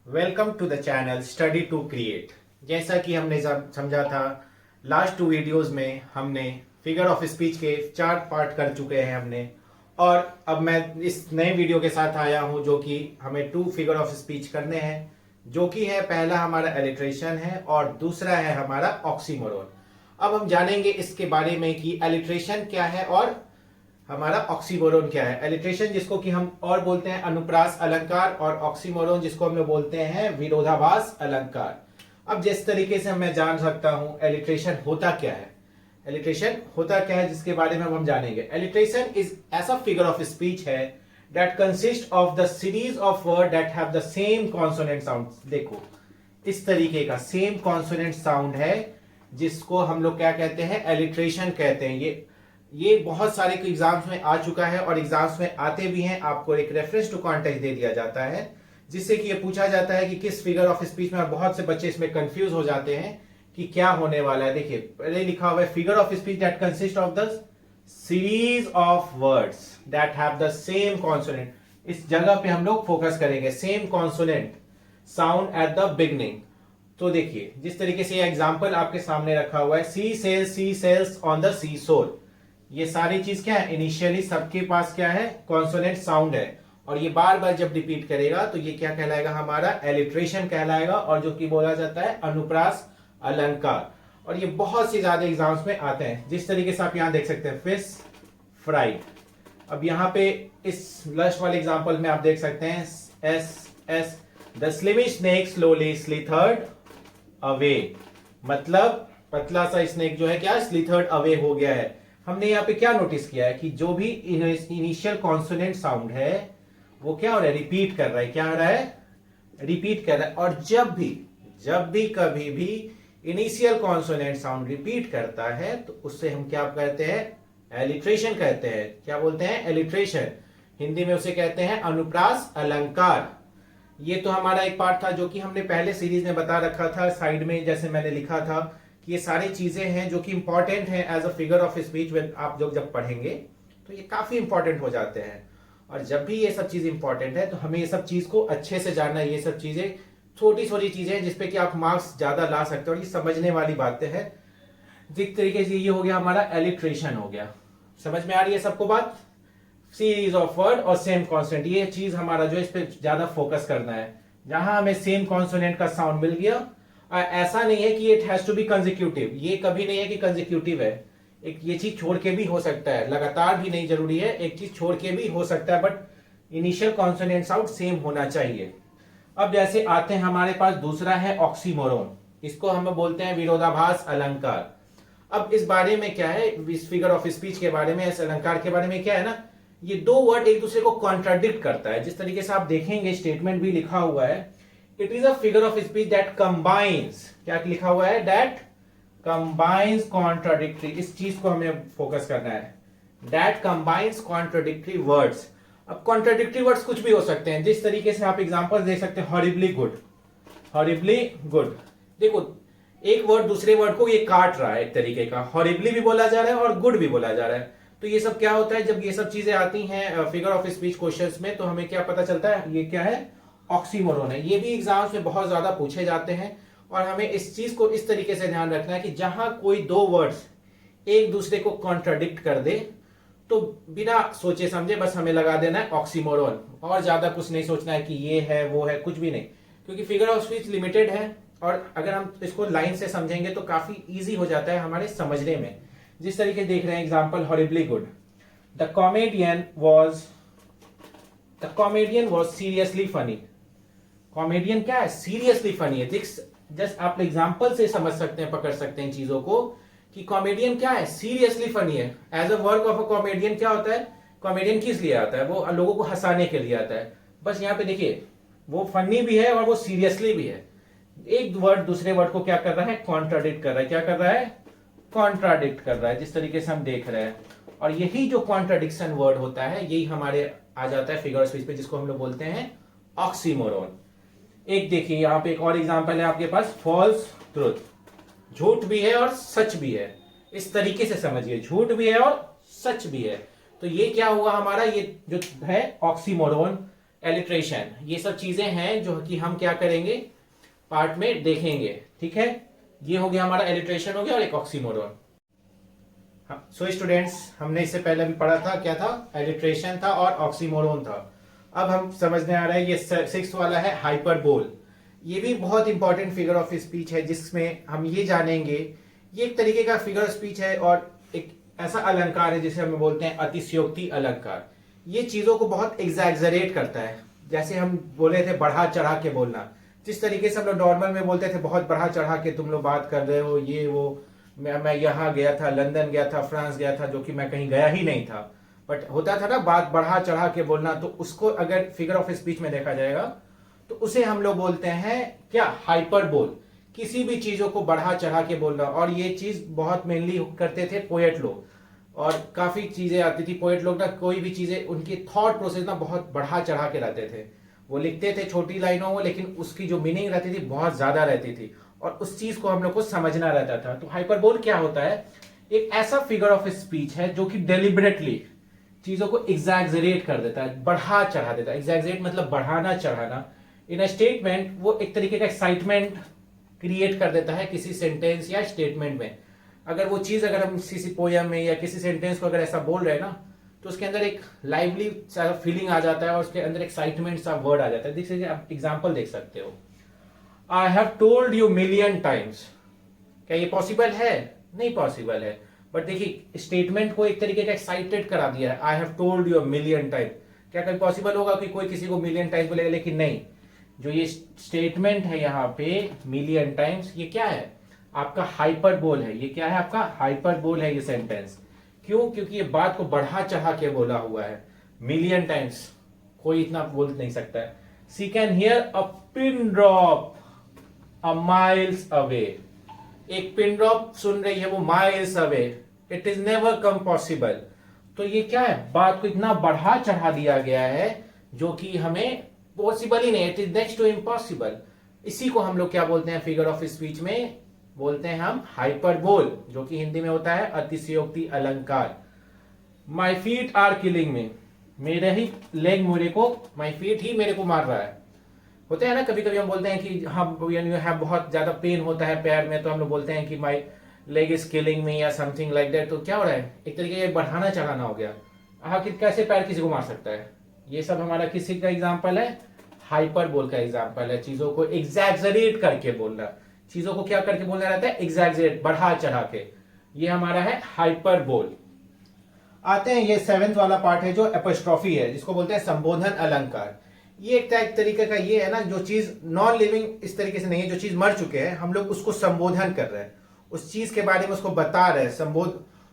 Welcome to the channel study to create. जैसा कि हमने समझा था, लास्ट 2 वीडियोस में हमने फिगर ऑफ स्पीच के 4 पार्ट कर चुके हैं हमने। और अब मैं इस नए वीडियो के साथ आया हूं जो कि हमें 2 फिगर ऑफ स्पीच करने हैं, जो कि है पहला हमारा एलिट्रेशन है और दूसरा है हमारा ऑक्सीमोरोन। अब हम जानेंगे इसके बारे में कि एलिट्रेशन क्या है और हमारा ऑक्सीमोरोन क्या है। एलिट्रेशन जिसको कि हम और बोलते हैं अनुप्रास अलंकार, और ऑक्सीमोरोन जिसको हम लोग बोलते हैं विरोधाभास अलंकार। अब जिस तरीके से मैं जान सकता हूं एलिट्रेशन होता क्या है, एलिट्रेशन होता क्या है जिसके बारे में हम जानेंगे। एलिट्रेशन इज ऐसा फिगर ऑफ स्पीच है that consist of the series of word that have the same consonant sound। देखो इस तरीके का सेम कॉन्सोनेंट साउंड है जिसको हम लोग क्या कहते हैं, एलिट्रेशन कहते हैं। ये बहुत सारे एग्जाम्स में आ चुका है और एग्जाम्स में आते भी हैं। आपको एक रेफरेंस टू कॉन्टेक्स्ट दे दिया जाता है जिससे कि ये पूछा जाता है कि किस फिगर ऑफ स्पीच में, और बहुत से बच्चे इसमें कंफ्यूज हो जाते हैं कि क्या होने वाला है। देखिए पहले लिखा हुआ है figure of speech that consist of the series of words that have the same consonant. इस जगह पे हम लोग फोकस करेंगे, same consonant sound at the beginning. तो देखिए जिस तरीके से ये एग्जांपल आपके सामने रखा हुआ है, सी सेल्स ऑन द सी शोर। ये सारी चीज क्या है, इनिशियली सबके पास क्या है, कॉन्सोनेंट साउंड है, और ये बार बार जब रिपीट करेगा तो ये क्या कहलाएगा, हमारा एलिट्रेशन कहलाएगा, और जो कि बोला जाता है अनुप्रास अलंकार। और ये बहुत सी ज्यादा एग्जाम्स में आते हैं। जिस तरीके से आप यहां देख सकते हैं फिश फ्राइड। अब यहाँ पे इस लस्ट वाले एग्जाम्पल में आप देख सकते हैं as the slimy snake slowly slithered away. मतलब पतला सा स्नेक जो है क्या, स्लिथर्ड अवे हो गया है। हमने यहाँ पे क्या नोटिस किया है कि जो भी इनिशियल कॉन्सोनेंट साउंड है वो क्या हो रहा है, रिपीट कर रहा है। क्या हो रहा है, रिपीट कर रहा है। और जब भी कभी भी इनिशियल कॉन्सोनेंट साउंड रिपीट करता है तो उससे हम क्या कहते हैं, एलिट्रेशन कहते हैं। क्या बोलते हैं, एलिट्रेशन। हिंदी में उसे कहते हैं अनुप्रास अलंकार। ये तो हमारा एक पार्ट था जो कि हमने पहले सीरीज में बता रखा था, साइड में जैसे मैंने लिखा था कि ये सारी चीजें हैं जो कि इंपॉर्टेंट हैं as a figure of speech. आप लोग जब पढ़ेंगे तो ये काफी इंपॉर्टेंट हो जाते हैं। और जब भी ये सब चीज इंपॉर्टेंट है तो हमें ये सब चीज को अच्छे से जानना है। ये सब चीजें छोटी छोटी चीजें जिसपे कि आप मार्क्स ज्यादा ला सकते हो, और ये समझने वाली बातें हैं। जिस तरीके से ये हो गया हमारा एलिट्रेशन हो गया। समझ में आ रही है सबको बात, सीरीज ऑफ वर्ड और सेम कॉन्सोनेंट, ये चीज हमारा जो इस पे ज्यादा फोकस करना है। जहां हमें सेम कॉन्सोनेंट का साउंड मिल गया, ऐसा नहीं है कि it has to be consecutive. ये कभी नहीं है कि कंसेक्यूटिव है, एक ये चीज छोड़ के भी हो सकता है, लगातार भी नहीं जरूरी है, एक चीज छोड़ के भी हो सकता है, but initial consonant sound same होना चाहिए। अब जैसे आते हैं हमारे पास दूसरा है ऑक्सीमोरोन, इसको हम बोलते हैं विरोधाभास अलंकार। अब इस बारे में क्या है, इस फिगर ऑफ स्पीच के बारे में, इस अलंकार के बारे में क्या है ना, ये दो वर्ड एक दूसरे को कॉन्ट्राडिक्ट करता है। जिस तरीके से आप देखेंगे स्टेटमेंट भी लिखा हुआ है, it is a figure of speech that combines, क्या लिखा हुआ है, दैट कंबाइंस कॉन्ट्राडिक्टरी। इस चीज को हमें फोकस करना है, दैट कंबाइंस कॉन्ट्राडिक्टरी वर्ड्स। अब कॉन्ट्राडिक्टरी वर्ड्स कुछ भी हो सकते हैं। जिस तरीके से आप एग्जांपल दे सकते हैं, हॉरिबली गुड, हॉरिबली गुड। देखो एक वर्ड दूसरे वर्ड को ये काट रहा है, एक तरीके का हॉरिबली भी बोला जा रहा है और गुड भी बोला जा रहा है। तो ये सब क्या होता है, जब ये सब चीजें आती हैं फिगर ऑफ स्पीच क्वेश्चंस में, तो हमें क्या पता चलता है, ये क्या है, ऑक्सीमोरोन है। ये भी एग्जाम्स में बहुत ज्यादा पूछे जाते हैं, और हमें इस चीज को इस तरीके से ध्यान रखना है कि जहां कोई दो वर्ड्स एक दूसरे को कॉन्ट्राडिक्ट कर दे तो बिना सोचे समझे बस हमें लगा देना है ऑक्सीमोरोन, और ज्यादा कुछ नहीं सोचना है कि ये है वो है, कुछ भी नहीं। क्योंकि फिगर ऑफ स्पीच लिमिटेड है, और अगर हम इसको लाइन से समझेंगे तो काफी इजी हो जाता है हमारे समझने में। जिस तरीके देख रहे हैं example, horribly good, the comedian was seriously funny. Comedian क्या है, सीरियसली फनी है। जस्ट आप एग्जांपल से समझ सकते हैं, पकड़ सकते हैं चीजों को कि कॉमेडियन क्या है, सीरियसली फनी है। As a work of a comedian क्या होता है, कॉमेडियन किस लिए आता है, वो लोगों को हंसाने के लिए आता है। बस यहाँ पे देखिए वो फनी भी है और वो सीरियसली भी है। एक वर्ड दूसरे वर्ड को क्या कर रहा है, कॉन्ट्राडिक्ट कर रहा है। क्या कर रहा है, कॉन्ट्राडिक्ट कर रहा है, जिस तरीके से हम देख रहे हैं। और यही जो कॉन्ट्राडिक्शन वर्ड होता है यही हमारे आ जाता है फिगर ऑफ स्पीच पे, जिसको हम लोग बोलते हैं ऑक्सीमोरोन। एक देखिए यहाँ पे एक और एग्जांपल है आपके पास, फॉल्स ट्रूथ, झूठ भी है और सच भी है। इस तरीके से समझिए, झूठ भी है और सच भी है। तो ये क्या हुआ हमारा, ये जो है ऑक्सीमोरोन एलिट्रेशन, ये सब चीजें हैं जो कि हम क्या करेंगे पार्ट में देखेंगे। ठीक है, ये हो गया हमारा एलिट्रेशन हो गया और एक ऑक्सीमोरॉन। सो स्टूडेंट्स, हमने इससे पहले भी पढ़ा था, क्या था, एलिट्रेशन था और ऑक्सीमोरॉन था। अब हम समझने आ रहा है ये सिक्स्थ वाला है हाइपरबोल। ये भी बहुत इंपॉर्टेंट फिगर ऑफ स्पीच है, जिसमें हम ये जानेंगे, ये एक तरीके का फिगर ऑफ स्पीच है और एक ऐसा अलंकार है जिसे हम बोलते हैं अतिशयोक्ति अलंकार। ये चीजों को बहुत एग्जैगजरेट करता है। जैसे हम बोले थे बढ़ा चढ़ा के बोलना, जिस तरीके से हम लोग नॉर्मल में बोलते थे बहुत बढ़ा चढ़ा के तुम लोग बात कर रहे हो, ये वो, मैं यहाँ गया था, लंदन गया था, फ्रांस गया था, जो कि मैं कहीं गया ही नहीं था, बट होता था ना बात बढ़ा चढ़ा के बोलना। तो उसको अगर फिगर ऑफ स्पीच में देखा जाएगा तो उसे हम लोग बोलते हैं क्या, हाइपरबोल। किसी भी चीजों को बढ़ा चढ़ा के बोलना। और ये चीज बहुत मेनली करते थे पोएट लोग, और काफी चीजें आती थी पोएट लोग ना, कोई भी चीजें उनकी थॉट प्रोसेस ना बहुत बढ़ा चढ़ा के रहते थे। वो लिखते थे छोटी लाइनों में, लेकिन उसकी जो मीनिंग रहती थी बहुत ज्यादा रहती थी, और उस चीज को हम लोग को समझना रहता था। तो हाइपरबोल क्या होता है, एक ऐसा फिगर ऑफ स्पीच है जो कि डेलिबरेटली चीजों को एग्जैगरेट कर देता है, बढ़ा चढ़ा देता है। एग्जैगरेट मतलब बढ़ाना चढ़ाना। इन अ स्टेटमेंट वो एक तरीके का एक्साइटमेंट क्रिएट कर देता है किसी सेंटेंस या स्टेटमेंट में। अगर वो चीज अगर हम किसी पोयम में या किसी सेंटेंस को अगर ऐसा बोल रहे हैं ना, तो उसके अंदर एक लाइवली सा फीलिंग आ जाता है और उसके अंदर एक्साइटमेंट सा वर्ड आ जाता है। देख सकते आप एग्जाम्पल देख सकते हो, I have told you million times. क्या ये पॉसिबल है? नहीं पॉसिबल है। बट देखिए स्टेटमेंट को एक तरीके का एक्साइटेड करा दिया है, I have told you million time. क्या कभी पॉसिबल होगा कि कोई किसी को मिलियन टाइम्स बोलेगा? लेकिन नहीं, जो ये स्टेटमेंट है यहाँ पे मिलियन टाइम्स, ये क्या है, आपका हाइपरबोल है। ये क्या है, आपका हाइपरबोल है ये सेंटेंस। क्यों? क्योंकि ये बात को बढ़ा चढ़ा के बोला हुआ है मिलियन टाइम्स। कोई इतना बोल नहीं सकता है। She can hear a pin drop a miles away. एक पिन ड्रॉप सुन रही है वो miles away. It is never come possible. तो ये क्या है, बात को इतना बढ़ा चढ़ा दिया गया है जो कि हमें पॉसिबल ही नहीं, it is next to impossible. इसी को हम लोग क्या बोलते हैं फिगर ऑफ स्पीच में, बोलते हैं हम हाइपरबोल, जो कि हिंदी में होता है अतिशयोक्ति अलंकार। My feet are killing me, मेरे ही लेग मेरे को, माई फीट ही मेरे को मार रहा है। होता है ना, कभी कभी हम बोलते हैं कि हम यानी बहुत ज्यादा पेन होता है पैर में, तो हम लोग बोलते हैं कि माई लेग इज किलिंग मी या समथिंग लाइक दैट। तो क्या हो रहा है, एक तरीके का बढ़ाना चढ़ाना हो गया। आखिर कैसे पैर किसी को मार सकता है? ये सब हमारा किसी का एग्जाम्पल है, हाइपरबोल का एग्जाम्पल है। चीजों को एग्जैगरेट करके बोलना, चीजों को क्या करके बोलना रहता है, एग्जैगरेट, बढ़ा चढ़ा के। ये हमारा है हाइपरबोल। आते हैं, ये सेवेंथ वाला पार्ट है जो एपोस्ट्रोफी है, जिसको बोलते हैं संबोधन अलंकार। ये एक तरीके का ये है ना, जो चीज नॉन लिविंग इस तरीके से नहीं है, जो चीज मर चुके हैं हम लोग उसको संबोधन कर रहे हैं, उस चीज के बारे में उसको बता रहे हैं,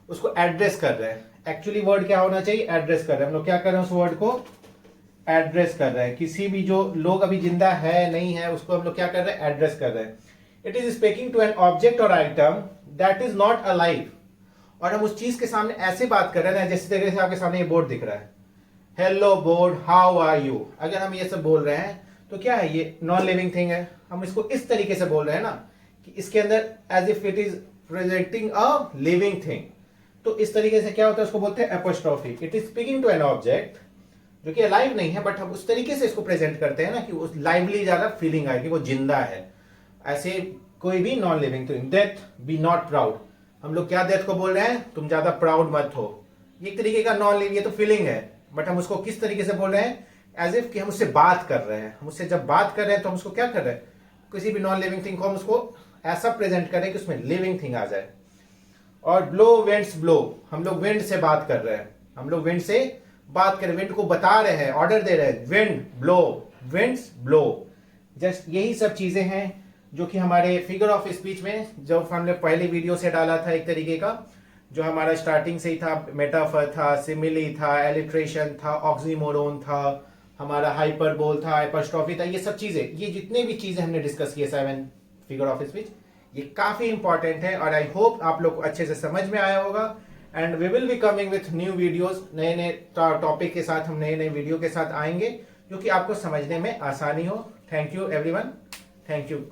उसको एड्रेस कर रहे हैं। एक्चुअली वर्ड क्या होना चाहिए, एड्रेस कर रहे हैं। हम लोग क्या कर रहे हैं, उस वर्ड को एड्रेस कर रहे हैं। किसी भी जो लोग अभी जिंदा है नहीं है उसको हम लोग क्या कर रहे हैं, एड्रेस कर रहे हैं। It is speaking to an object or item that is not alive. और हम उस चीज के सामने ऐसे बात कर रहे हैं जैसे तरीके से आपके सामने ये बोर्ड दिख रहा है, hello board, how are you. अगर हम ये सब बोल रहे हैं तो क्या है, ये नॉन लिविंग थिंग है। हम इसको इस तरीके से बोल रहे हैं ना कि इसके अंदर as if it is presenting a living thing. तो इस तरीके से क्या होता है, उसको बोलते हैं apostrophe. It is speaking to an object जो कि लाइव नहीं है, बट हम उस तरीके से इसको प्रेजेंट करते हैं ना कि उस लाइवली ज्यादा फीलिंग आए कि वो जिंदा है। ऐसे कोई भी non living thing. Death, be not proud. हम लोग क्या डेथ को बोल रहे हैं, तुम ज्यादा प्राउड मत हो। ये एक तरीके का नॉन लिविंग, ये तो फीलिंग है, बट हम उसको किस तरीके से बोल रहे हैं, एज इफ कि हम उससे बात कर रहे हैं। हम उससे जब बात कर रहे हैं तो हम उसको क्या कर रहे हैं, किसी भी नॉन लिविंग थिंग को हम उसको ऐसा प्रेजेंट करें कि उसमें लिविंग थिंग आ जाए। और ब्लो विंड्स ब्लो, हम लोग विंड से बात कर रहे हैं, हम लोग विंड से बात करें, विंड को बता रहे हैं, ऑर्डर दे रहे हैं, wind blow, winds blow. Just यही सब चीजें हैं जो कि हमारे फिगर ऑफ स्पीच में, जो हमने पहले वीडियो से डाला था, एक तरीके का जो हमारा स्टार्टिंग से ही था, मेटाफर था, सिमिली था, एलिट्रेशन था, ऑक्सीमोरोन था, हमारा हाइपरबोल था, एपोस्ट्रोफी था। ये सब चीजें, ये जितने भी चीजें हमने डिस्कस किए 7 फिगर ऑफ स्पीच, ये काफी इंपॉर्टेंट है। और आई होप आप लोग को अच्छे से समझ में आया होगा। And we will be coming with new videos, नए नए टॉपिक के साथ हम नए नए वीडियो के साथ आएंगे जो कि आपको समझने में आसानी हो। Thank you everyone, thank you.